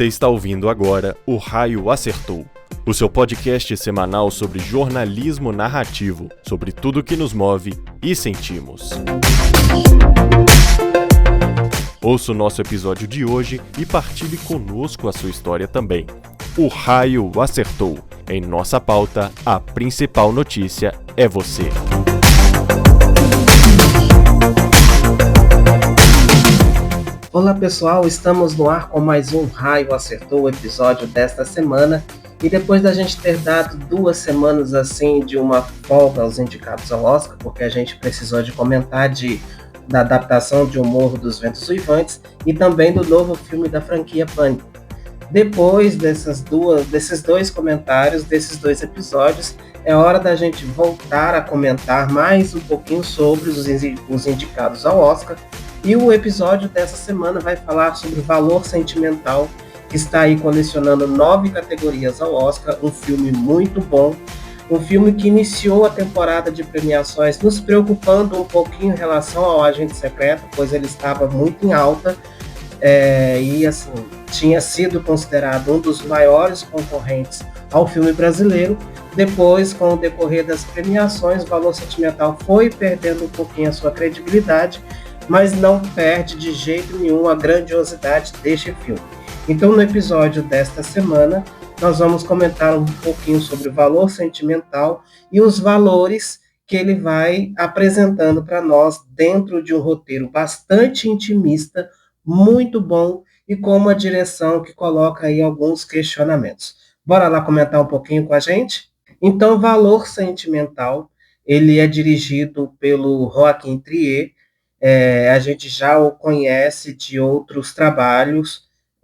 Você está ouvindo agora O Raio Acertou, o seu podcast semanal sobre jornalismo narrativo, sobre tudo que nos move e sentimos. Ouça o nosso episódio de hoje e partilhe conosco a sua história também. O Raio Acertou. Em nossa pauta, a principal notícia é você. Olá pessoal, estamos no ar com mais um Raio Acertou, o episódio desta semana. E depois da gente ter dado 2 semanas assim de uma folga aos indicados ao Oscar, porque a gente precisou de comentar da adaptação de O Morro dos Ventos Uivantes e também do novo filme da franquia Pânico. Depois desses 2 comentários, desses 2 episódios, é hora da gente voltar a comentar mais um pouquinho sobre os indicados ao Oscar. E o episódio dessa semana vai falar sobre Valor Sentimental, que está aí colecionando 9 categorias ao Oscar, um filme muito bom, um filme que iniciou a temporada de premiações nos preocupando um pouquinho em relação ao Agente Secreto, pois ele estava muito em alta, e assim, tinha sido considerado um dos maiores concorrentes ao filme brasileiro. Depois, com o decorrer das premiações, Valor Sentimental foi perdendo um pouquinho a sua credibilidade, mas não perde de jeito nenhum a grandiosidade deste filme. Então, no episódio desta semana, nós vamos comentar um pouquinho sobre o Valor Sentimental e os valores que ele vai apresentando para nós dentro de um roteiro bastante intimista, muito bom e com uma direção que coloca aí alguns questionamentos. Bora lá comentar um pouquinho com a gente? Então, Valor Sentimental, ele é dirigido pelo Joaquim Trier. A gente já o conhece de outros trabalhos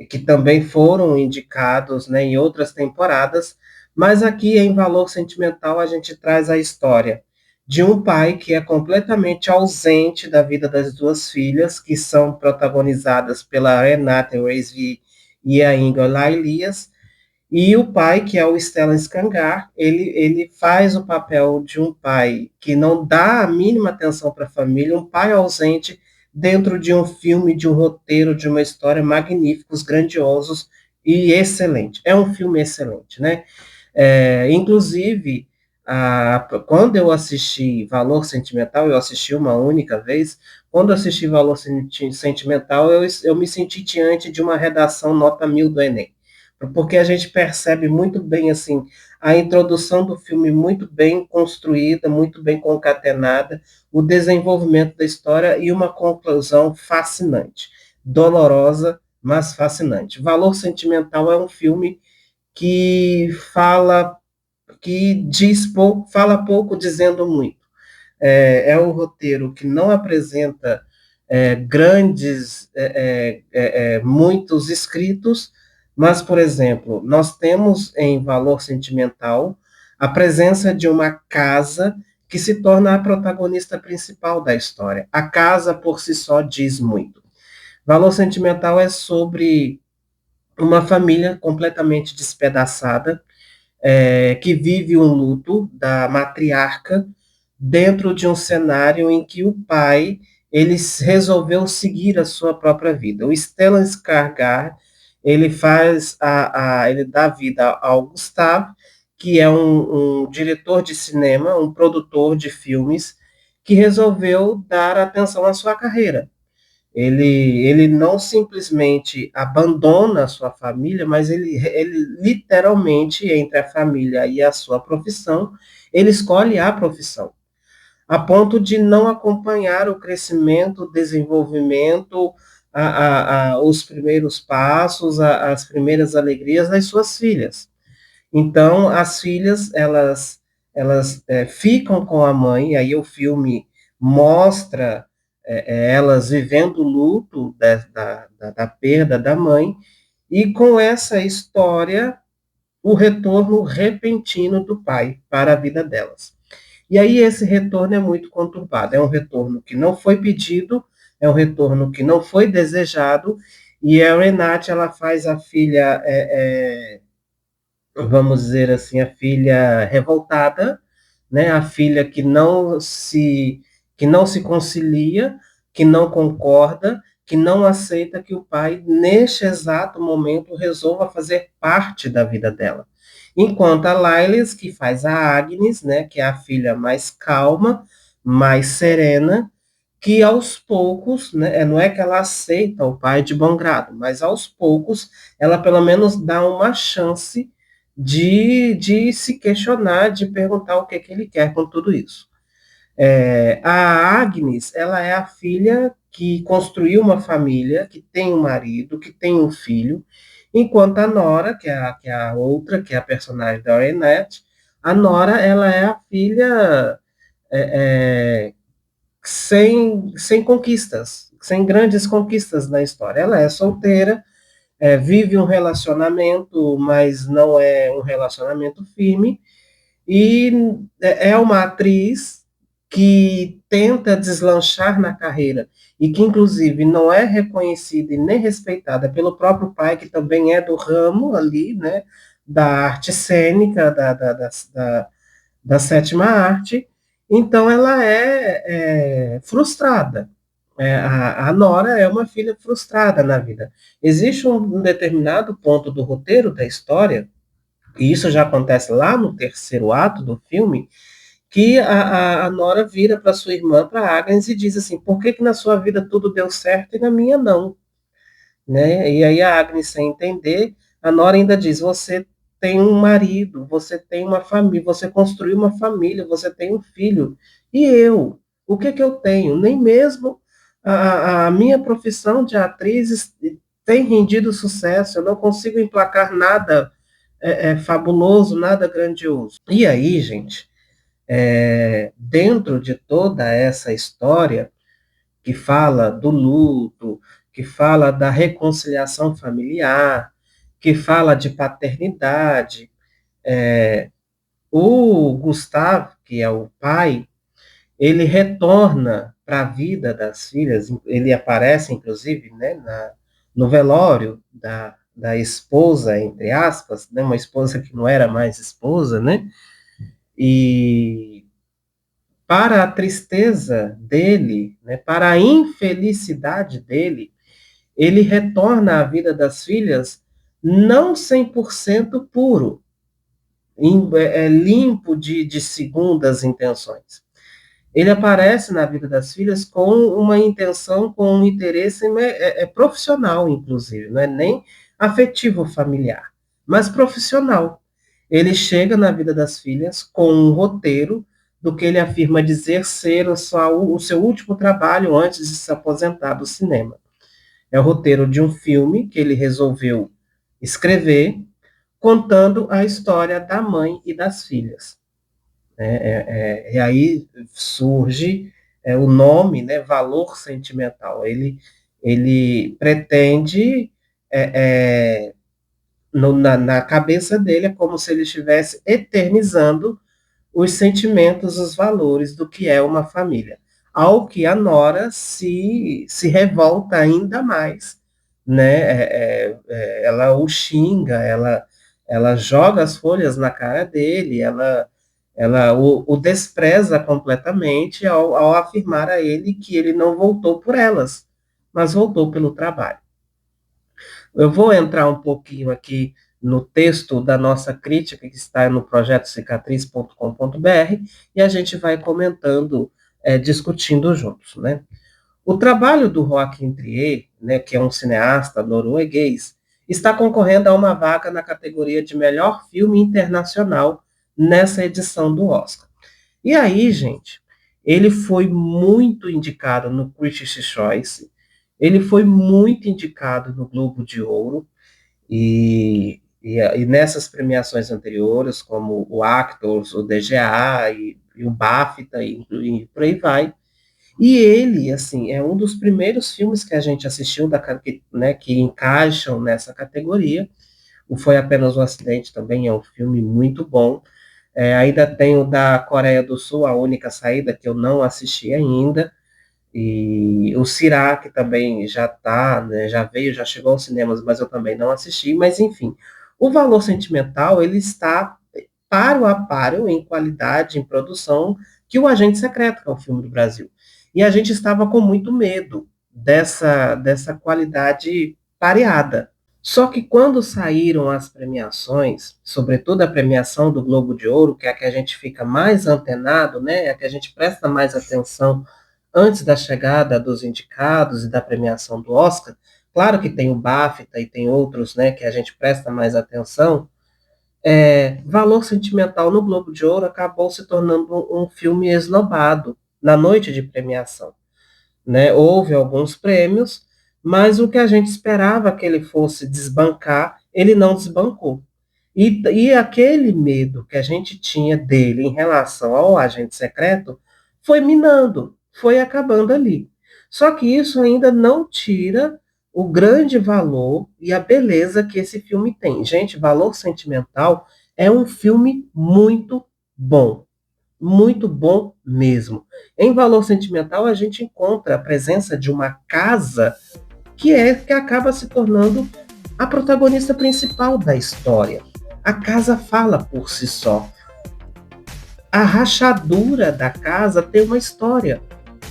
que também foram indicados, né, em outras temporadas, mas aqui em Valor Sentimental a gente traz a história de um pai que é completamente ausente da vida das 2 filhas, que são protagonizadas pela Renate Reinsve e a Ingela Elias. E o pai, que é o Stellan Skarsgård, ele faz o papel de um pai que não dá a mínima atenção para a família, um pai ausente dentro de um filme, de um roteiro, de uma história magníficos, grandiosos e excelente. É um filme excelente, né? Inclusive, quando eu assisti Valor Sentimental, eu assisti uma única vez. Quando eu assisti Valor Sentimental, eu me senti diante de uma redação nota 1000 do Enem, porque a gente percebe muito bem assim a introdução do filme muito bem construída, muito bem concatenada, o desenvolvimento da história e uma conclusão fascinante, dolorosa, mas fascinante. Valor Sentimental é um filme que fala pouco dizendo muito. É um roteiro que não apresenta muitos escritos, mas, por exemplo, nós temos em Valor Sentimental a presença de uma casa que se torna a protagonista principal da história. A casa, por si só, diz muito. Valor Sentimental é sobre uma família completamente despedaçada, que vive um luto da matriarca dentro de um cenário em que o pai ele resolveu seguir a sua própria vida. O Stellan Skarsgård ele ele dá vida ao Gustav, que é um diretor de cinema, um produtor de filmes, que resolveu dar atenção à sua carreira. Ele não simplesmente abandona a sua família, mas ele literalmente, entre a família e a sua profissão, ele escolhe a profissão, a ponto de não acompanhar o crescimento, o desenvolvimento, os primeiros passos, as primeiras alegrias das suas filhas. Então, as filhas, elas ficam com a mãe, e aí o filme mostra elas vivendo o luto da perda da mãe, e com essa história, o retorno repentino do pai para a vida delas. E aí esse retorno é muito conturbado, é um retorno que não foi pedido, é um retorno que não foi desejado, e a Renate, ela faz a filha, vamos dizer assim, a filha revoltada, né? A filha que não se concilia, que não concorda, que não aceita que o pai, neste exato momento, resolva fazer parte da vida dela. Enquanto a Lailes, que faz a Agnes, né, que é a filha mais calma, mais serena, que aos poucos, né, não é que ela aceita o pai de bom grado, mas aos poucos ela pelo menos dá uma chance de se questionar, de perguntar o que ele quer com tudo isso. A Agnes, ela é a filha que construiu uma família, que tem um marido, que tem um filho, enquanto a Nora, que é a outra, que é a personagem da Renette, a Nora, ela é a filha é, sem conquistas, sem grandes conquistas na história. Ela é solteira, vive um relacionamento, mas não é um relacionamento firme, e é uma atriz que tenta deslanchar na carreira e que, inclusive, não é reconhecida e nem respeitada pelo próprio pai, que também é do ramo ali, né, da arte cênica, da sétima arte. Então, ela é frustrada. A Nora é uma filha frustrada na vida. Existe um determinado ponto do roteiro da história, e isso já acontece lá no terceiro ato do filme, que a Nora vira para sua irmã, para Agnes, e diz assim: por que na sua vida tudo deu certo e na minha não? Né? E aí a Agnes, sem entender, a Nora ainda diz: você tem um marido, você tem uma família, você construiu uma família, você tem um filho. E eu? O que eu tenho? Nem mesmo a minha profissão de atriz tem rendido sucesso, eu não consigo emplacar nada fabuloso, nada grandioso. E aí, gente, dentro de toda essa história que fala do luto, que fala da reconciliação familiar, que fala de paternidade, o Gustavo, que é o pai, ele retorna para a vida das filhas, ele aparece, inclusive, né, no velório da esposa, entre aspas, né, uma esposa que não era mais esposa, né, e para a tristeza dele, né, para a infelicidade dele, ele retorna à vida das filhas não 100% puro, limpo de segundas intenções. Ele aparece na vida das filhas com uma intenção, com um interesse profissional, inclusive, não é nem afetivo familiar, mas profissional. Ele chega na vida das filhas com um roteiro do que ele afirma dizer ser o seu último trabalho antes de se aposentar do cinema. É o roteiro de um filme que ele resolveu escrever, contando a história da mãe e das filhas. E aí surge o nome, né, valor sentimental. Ele pretende, na cabeça dele, é como se ele estivesse eternizando os sentimentos, os valores do que é uma família. Ao que a Nora se revolta ainda mais, né? Ela o xinga, ela joga as folhas na cara dele, ela o despreza completamente ao afirmar a ele que ele não voltou por elas, mas voltou pelo trabalho. Eu vou entrar um pouquinho aqui no texto da nossa crítica, que está no projeto cicatriz.com.br, e a gente vai comentando, discutindo juntos, né? O trabalho do Joaquim Trier, né, que é um cineasta norueguês, está concorrendo a uma vaga na categoria de melhor filme internacional nessa edição do Oscar. E aí, gente, ele foi muito indicado no Critics' Choice, ele foi muito indicado no Globo de Ouro, e nessas premiações anteriores, como o Actors, o DGA e o BAFTA, e por aí vai. E ele, assim, é um dos primeiros filmes que a gente assistiu, né, que encaixam nessa categoria. O Foi Apenas um Acidente também é um filme muito bom. Ainda tem o da Coreia do Sul, A Única Saída, que eu não assisti ainda. E o Sirac também já tá, né, já veio, já chegou aos cinemas, mas eu também não assisti. Mas, enfim, o Valor Sentimental, ele está paro a paro em qualidade, em produção, que o Agente Secreto, que é o filme do Brasil. E a gente estava com muito medo dessa qualidade pareada. Só que quando saíram as premiações, sobretudo a premiação do Globo de Ouro, que é a que a gente fica mais antenado, né, é a que a gente presta mais atenção antes da chegada dos indicados e da premiação do Oscar, claro que tem o BAFTA e tem outros, né, que a gente presta mais atenção, Valor Sentimental no Globo de Ouro acabou se tornando um filme esnobado na noite de premiação, né? Houve alguns prêmios, mas o que a gente esperava que ele fosse desbancar, ele não desbancou. E aquele medo que a gente tinha dele em relação ao agente secreto foi minando, foi acabando ali. Só que isso ainda não tira o grande valor e a beleza que esse filme tem. Gente, Valor Sentimental é um filme muito bom mesmo. Em Valor Sentimental, a gente encontra a presença de uma casa que acaba se tornando a protagonista principal da história. A casa fala por si só. A rachadura da casa tem uma história.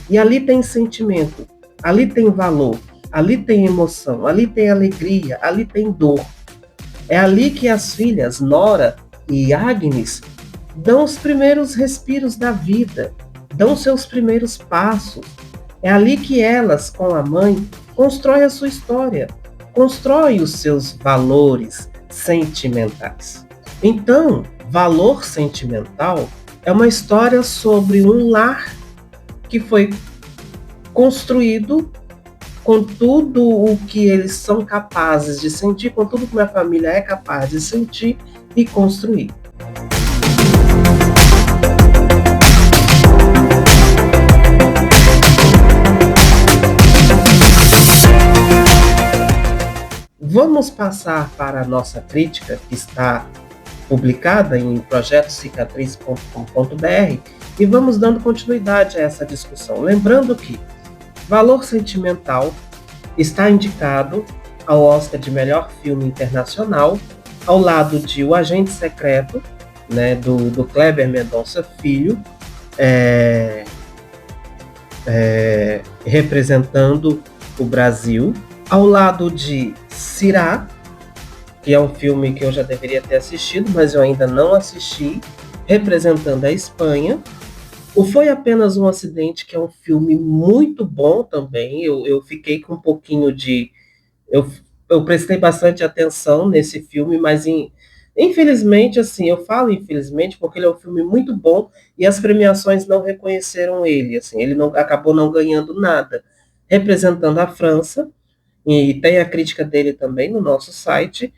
E ali tem sentimento, ali tem valor, ali tem emoção, ali tem alegria, ali tem dor. É ali que as filhas Nora e Agnes dão os primeiros respiros da vida, dão seus primeiros passos. É ali que elas, com a mãe, constroem a sua história, constroem os seus valores sentimentais. Então, Valor Sentimental é uma história sobre um lar que foi construído com tudo o que eles são capazes de sentir, com tudo que uma família é capaz de sentir e construir. Vamos passar para a nossa crítica, que está publicada em projetocicatriz.com.br, e vamos dando continuidade a essa discussão. Lembrando que Valor Sentimental está indicado ao Oscar de Melhor Filme Internacional, ao lado de O Agente Secreto, né, do Kleber Mendonça Filho, representando o Brasil, ao lado de Sirá, que é um filme que eu já deveria ter assistido, mas eu ainda não assisti, representando a Espanha. O Foi Apenas um Acidente, que é um filme muito bom também. Eu fiquei com um pouquinho de... Eu prestei bastante atenção nesse filme, mas infelizmente, assim, eu falo infelizmente porque ele é um filme muito bom e as premiações não reconheceram ele. Assim, ele acabou não ganhando nada. Representando a França, e tem a crítica dele também no nosso site,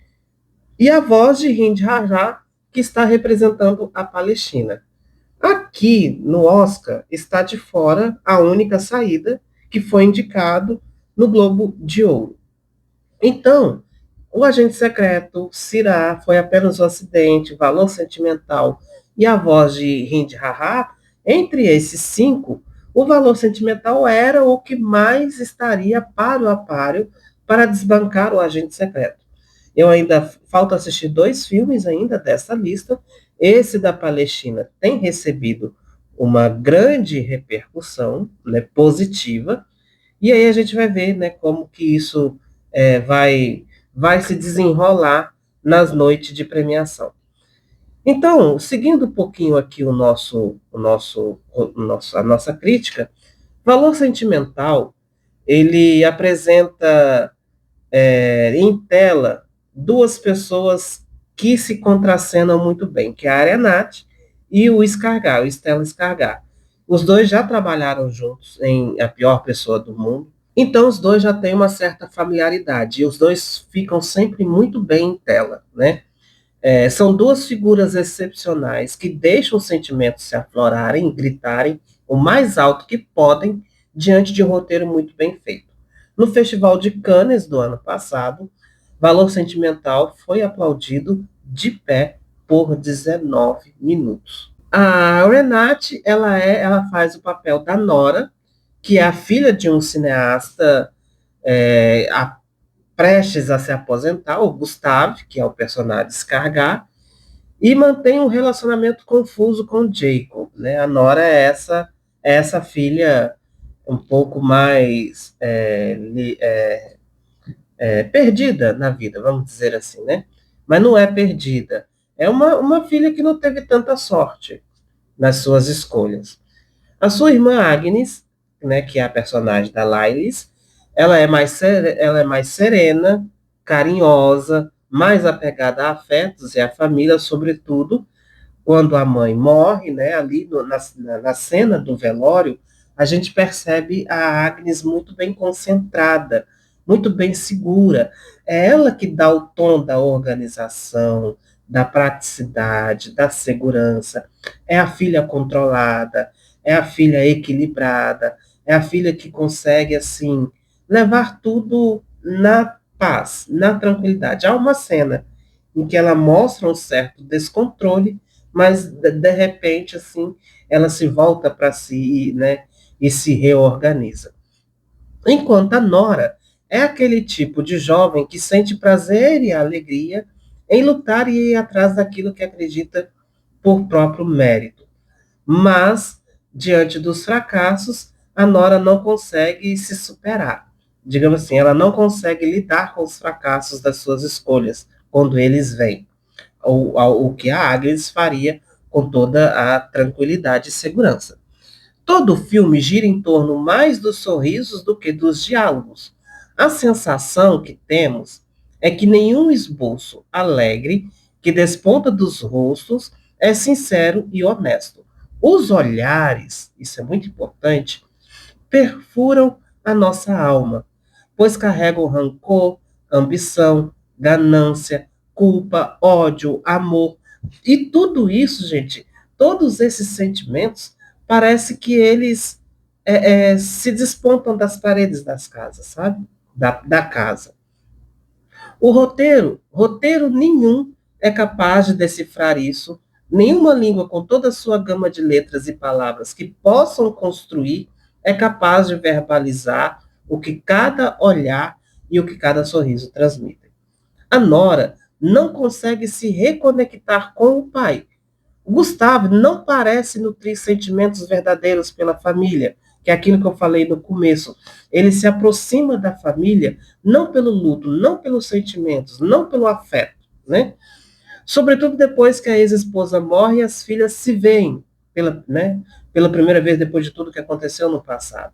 e a voz de Hind Raja, que está representando a Palestina. Aqui, no Oscar, está de fora a única saída que foi indicado no Globo de Ouro. Então, O Agente Secreto, Sirá, Foi Apenas um Acidente, Valor Sentimental e a voz de Hind Raja, entre esses 5, o Valor Sentimental era o que mais estaria páreo a páreo para desbancar O Agente Secreto. Eu ainda falta assistir 2 filmes ainda dessa lista. Esse da Palestina tem recebido uma grande repercussão, né, positiva, e aí a gente vai ver, né, como que isso vai se desenrolar nas noites de premiação. Então, seguindo um pouquinho aqui a nossa crítica, Valor Sentimental, ele apresenta em tela 2 pessoas que se contracenam muito bem, que é a Arenat e o Scargar, o Stellan Scargar. Os dois já trabalharam juntos em A Pior Pessoa do Mundo, então os dois já têm uma certa familiaridade, e os dois ficam sempre muito bem em tela, né? São 2 figuras excepcionais que deixam os sentimentos se aflorarem, gritarem o mais alto que podem diante de um roteiro muito bem feito. No Festival de Cannes do ano passado, Valor Sentimental foi aplaudido de pé por 19 minutos. A Renate, ela faz o papel da Nora, que é a filha de um cineasta prestes a se aposentar, o Gustave, que é o personagem Scargar, e mantém um relacionamento confuso com Jacob, né? A Nora é essa filha um pouco mais perdida na vida, vamos dizer assim, né? Mas não é perdida. É uma filha que não teve tanta sorte nas suas escolhas. A sua irmã Agnes, né, que é a personagem da Lailis, ela é mais serena, carinhosa, mais apegada a afetos e à família, sobretudo quando a mãe morre, né, ali na cena do velório, a gente percebe a Agnes muito bem concentrada, muito bem segura. É ela que dá o tom da organização, da praticidade, da segurança. É a filha controlada, é a filha equilibrada, é a filha que consegue, assim, levar tudo na paz, na tranquilidade. Há uma cena em que ela mostra um certo descontrole, mas de repente, assim, ela se volta para si, né, e se reorganiza. Enquanto a Nora é aquele tipo de jovem que sente prazer e alegria em lutar e ir atrás daquilo que acredita por próprio mérito. Mas, diante dos fracassos, a Nora não consegue se superar. Digamos assim, ela não consegue lidar com os fracassos das suas escolhas quando eles vêm. O que a Agnes faria com toda a tranquilidade e segurança. Todo o filme gira em torno mais dos sorrisos do que dos diálogos. A sensação que temos é que nenhum esboço alegre que desponta dos rostos é sincero e honesto. Os olhares, isso é muito importante, perfuram a nossa alma, pois carregam rancor, ambição, ganância, culpa, ódio, amor. E tudo isso, gente, todos esses sentimentos, parece que eles se despontam das paredes das casas, sabe? Da casa. Roteiro nenhum é capaz de decifrar isso, nenhuma língua com toda a sua gama de letras e palavras que possam construir é capaz de verbalizar o que cada olhar e o que cada sorriso transmitem. A Nora não consegue se reconectar com o pai. O Gustavo não parece nutrir sentimentos verdadeiros pela família, que é aquilo que eu falei no começo. Ele se aproxima da família não pelo luto, não pelos sentimentos, não pelo afeto, né? Sobretudo depois que a ex-esposa morre e as filhas se veem pela primeira vez depois de tudo que aconteceu no passado.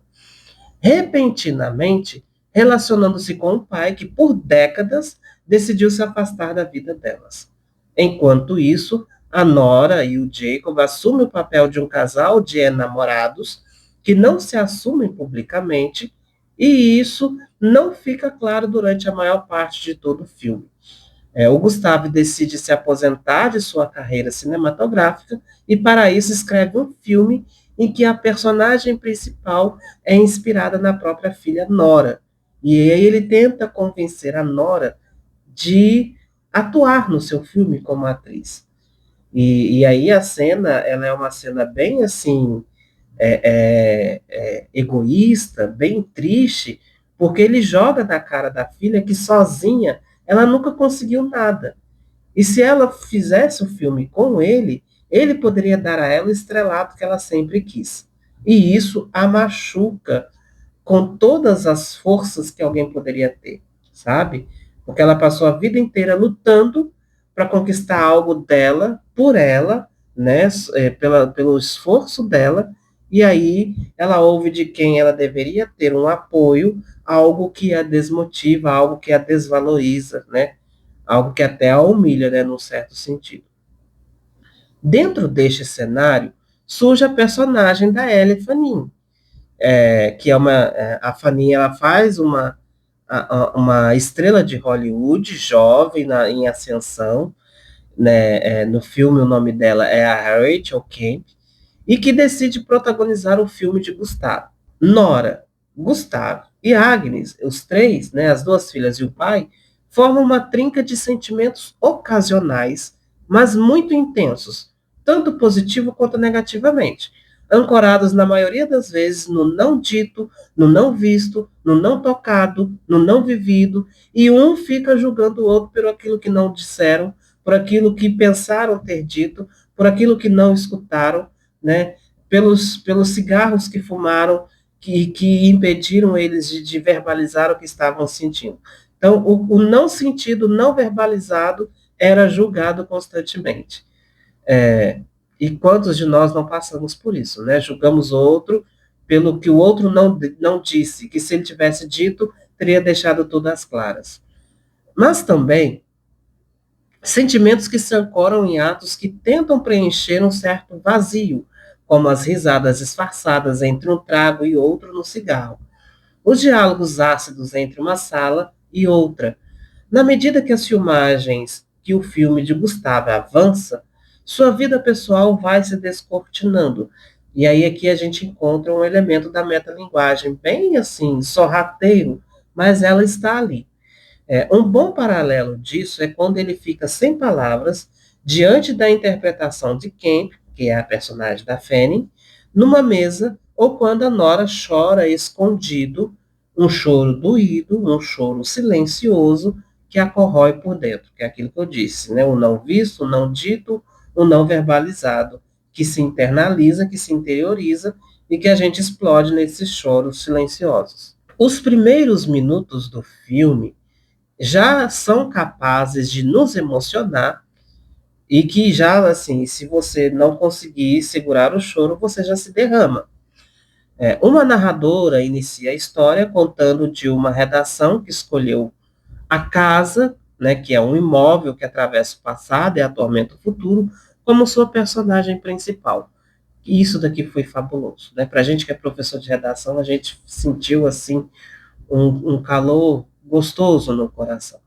Repentinamente, relacionando-se com o pai que, por décadas, decidiu se afastar da vida delas. Enquanto isso, a Nora e o Jacob assumem o papel de um casal de enamorados que não se assumem publicamente, e isso não fica claro durante a maior parte de todo o filme. O Gustavo decide se aposentar de sua carreira cinematográfica e, para isso, escreve um filme em que a personagem principal é inspirada na própria filha Nora. E aí ele tenta convencer a Nora de atuar no seu filme como atriz. E aí a cena, ela é uma cena bem assim, egoísta, bem triste, porque ele joga na cara da filha que sozinha ela nunca conseguiu nada. E se ela fizesse o filme com ele poderia dar a ela o estrelato que ela sempre quis. E isso a machuca com todas as forças que alguém poderia ter, sabe? Porque ela passou a vida inteira lutando para conquistar algo dela, por ela, né? Pelo esforço dela, e aí ela ouve de quem ela deveria ter um apoio, algo que a desmotiva, algo que a desvaloriza, né? Algo que até a humilha, né, num certo sentido. Dentro deste cenário, surge a personagem da Ellie Fanning, que é a Fanning, ela faz uma estrela de Hollywood, jovem, em ascensão, né, no filme o nome dela é a Rachel Camp, e que decide protagonizar o filme de Gustavo. Nora, Gustavo e Agnes, os três, né, as duas filhas e o pai, formam uma trinca de sentimentos ocasionais, mas muito intensos, tanto positivo quanto negativamente, ancorados na maioria das vezes no não dito, no não visto, no não tocado, no não vivido, e um fica julgando o outro por aquilo que não disseram, por aquilo que pensaram ter dito, por aquilo que não escutaram, né? Pelos cigarros que fumaram, que impediram eles de verbalizar o que estavam sentindo. Então, o não sentido, não verbalizado, era julgado constantemente. E quantos de nós não passamos por isso, né? Julgamos o outro pelo que o outro não disse, que se ele tivesse dito, teria deixado tudo às claras. Mas também sentimentos que se ancoram em atos que tentam preencher um certo vazio, como as risadas disfarçadas entre um trago e outro no cigarro, os diálogos ácidos entre uma sala e outra. Na medida que as filmagens que o filme de Gustavo avança, sua vida pessoal vai se descortinando. E aí aqui a gente encontra um elemento da metalinguagem, bem assim, sorrateiro, mas ela está ali. Um bom paralelo disso é quando ele fica sem palavras diante da interpretação de Kemp, que é a personagem da Fanny, numa mesa, ou quando a Nora chora escondido, um choro doído, um choro silencioso que a corrói por dentro, que é aquilo que eu disse, né? O não visto, o não dito, o não verbalizado, que se internaliza, que se interioriza e que a gente explode nesses choros silenciosos. Os primeiros minutos do filme já são capazes de nos emocionar e que já, assim, se você não conseguir segurar o choro, você já se derrama. Uma narradora inicia a história contando de uma redação que escolheu a casa, né, que é um imóvel que atravessa o passado e atormenta o futuro, como sua personagem principal. E isso daqui foi fabuloso, né? Para a gente que é professor de redação, a gente sentiu assim um calor gostoso no coração.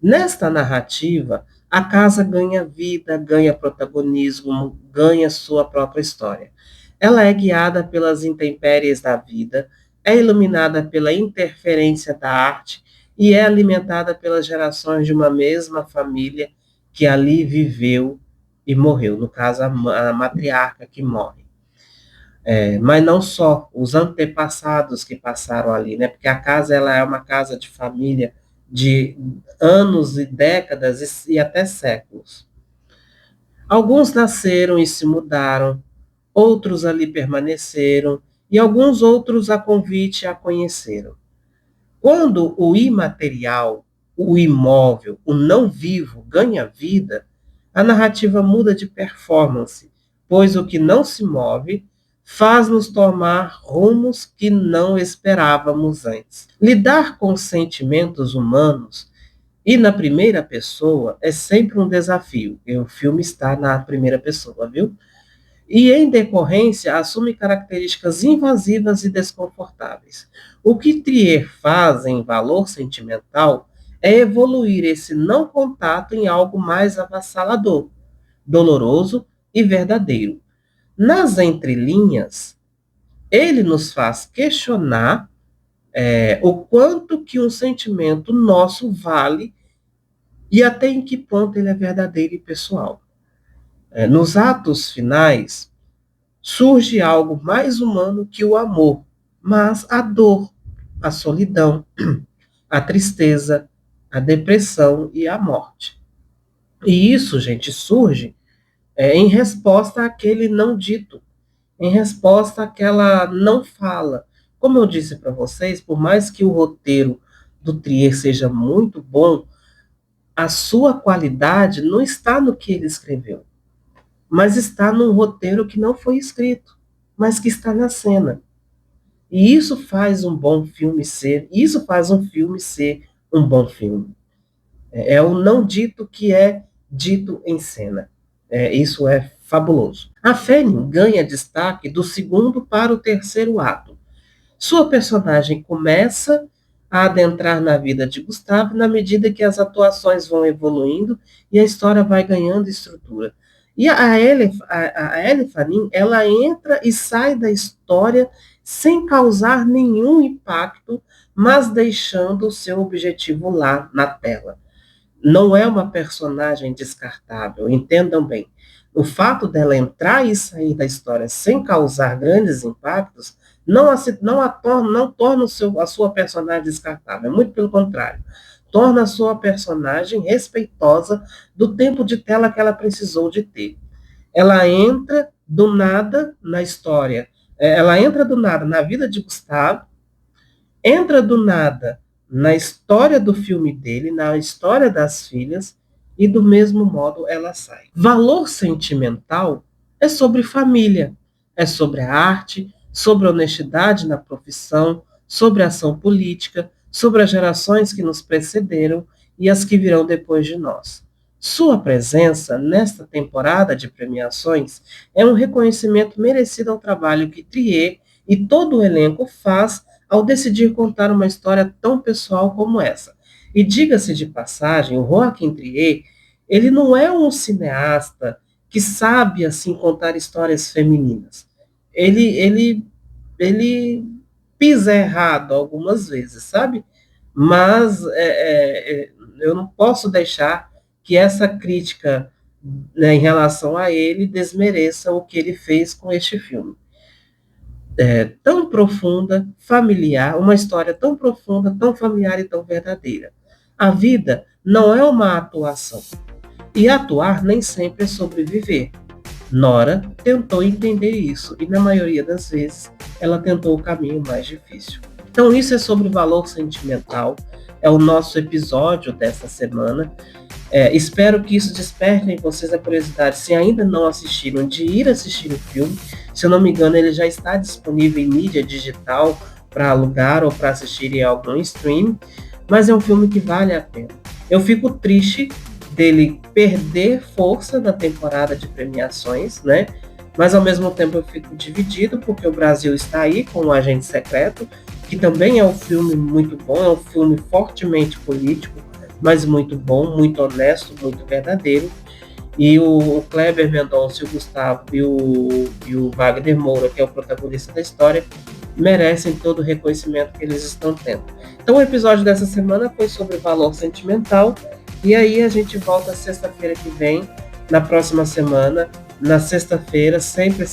Nesta narrativa, a casa ganha vida, ganha protagonismo, ganha sua própria história. Ela é guiada pelas intempéries da vida, é iluminada pela interferência da arte e é alimentada pelas gerações de uma mesma família que ali viveu e morreu, no caso, a matriarca que morre. Mas não só os antepassados que passaram ali, né? Porque a casa ela é uma casa de família de anos e décadas e até séculos. Alguns nasceram e se mudaram, outros ali permaneceram e alguns outros a convite a conheceram. Quando o imaterial, o imóvel, o não vivo ganha vida, a narrativa muda de performance, pois o que não se move faz-nos tomar rumos que não esperávamos antes. Lidar com sentimentos humanos e na primeira pessoa é sempre um desafio. E o filme está na primeira pessoa, viu? E, em decorrência, assume características invasivas e desconfortáveis. O que Trier faz em Valor Sentimental é evoluir esse não contato em algo mais avassalador, doloroso e verdadeiro. Nas entrelinhas, ele nos faz questionar o quanto que um sentimento nosso vale e até em que ponto ele é verdadeiro e pessoal. Nos atos finais, surge algo mais humano que o amor, mas a dor, a solidão, a tristeza, a depressão e a morte. E isso, gente, surge em resposta àquele não dito, em resposta àquela não fala. Como eu disse para vocês, por mais que o roteiro do Trier seja muito bom, a sua qualidade não está no que ele escreveu, mas está num roteiro que não foi escrito, mas que está na cena. E isso faz um bom filme ser, isso faz um filme ser um bom filme. É o não dito que é dito em cena. Isso é fabuloso. A Fanny ganha destaque do segundo para o terceiro ato. Sua personagem começa a adentrar na vida de Gustavo na medida que as atuações vão evoluindo e a história vai ganhando estrutura. E a Ellie Fanning, ela entra e sai da história sem causar nenhum impacto, mas deixando o seu objetivo lá na tela. Não é uma personagem descartável, entendam bem. O fato dela entrar e sair da história sem causar grandes impactos não torna a sua personagem descartável, é muito pelo contrário. Torna a sua personagem respeitosa do tempo de tela que ela precisou de ter. Ela entra do nada na história, Ela entra do nada na vida de Gustavo, entra do nada na história do filme dele, na história das filhas, e do mesmo modo ela sai. Valor sentimental é sobre família, é sobre a arte, sobre a honestidade na profissão, sobre a ação política, sobre as gerações que nos precederam e as que virão depois de nós. Sua presença nesta temporada de premiações é um reconhecimento merecido ao trabalho que Trier e todo o elenco faz ao decidir contar uma história tão pessoal como essa. E diga-se de passagem, o Joaquim Trier, ele não é um cineasta que sabe assim contar histórias femininas. Ele pisa errado algumas vezes, sabe? Mas eu não posso deixar que essa crítica, né, em relação a ele desmereça o que ele fez com este filme. Tão profunda, familiar, uma história tão profunda, tão familiar e tão verdadeira. A vida não é uma atuação. E atuar nem sempre é sobreviver. Nora tentou entender isso e, na maioria das vezes, ela tentou o caminho mais difícil. Então, isso é sobre valor sentimental. É o nosso episódio dessa semana. Espero que isso desperte em vocês a curiosidade, se ainda não assistiram, de ir assistir o filme. Se eu não me engano, ele já está disponível em mídia digital para alugar ou para assistir em algum stream, mas é um filme que vale a pena. Eu fico triste dele perder força na temporada de premiações, né? Mas ao mesmo tempo eu fico dividido, porque o Brasil está aí com o Agente Secreto, que também é um filme muito bom, é um filme fortemente político, mas muito bom, muito honesto, muito verdadeiro. E o Kleber Mendonça, o Gustavo e o Wagner Moura, que é o protagonista da história, merecem todo o reconhecimento que eles estão tendo. Então o episódio dessa semana foi sobre valor sentimental, e aí a gente volta sexta-feira que vem, na próxima semana, na sexta-feira, sempre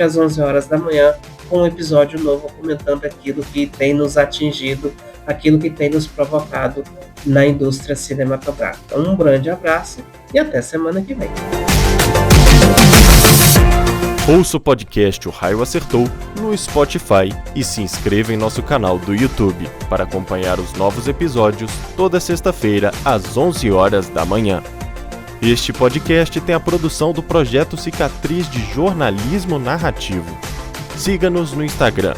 às 11 horas da manhã, com um episódio novo comentando aquilo que tem nos atingido, aquilo que tem nos provocado na indústria cinematográfica. Um grande abraço e até semana que vem. Ouça o podcast O Raio Acertou no Spotify e se inscreva em nosso canal do YouTube para acompanhar os novos episódios toda sexta-feira às 11 horas da manhã. Este podcast tem a produção do Projeto Cicatriz de Jornalismo Narrativo. Siga-nos no Instagram,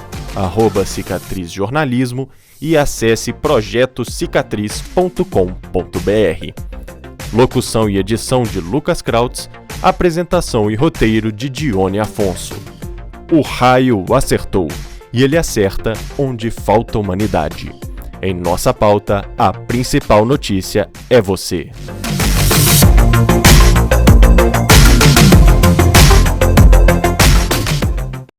@cicatrizjornalismo, e acesse projetocicatriz.com.br. Locução e edição de Lucas Krautz, apresentação e roteiro de Dione Afonso. O raio acertou, e ele acerta onde falta humanidade. Em nossa pauta, a principal notícia é você.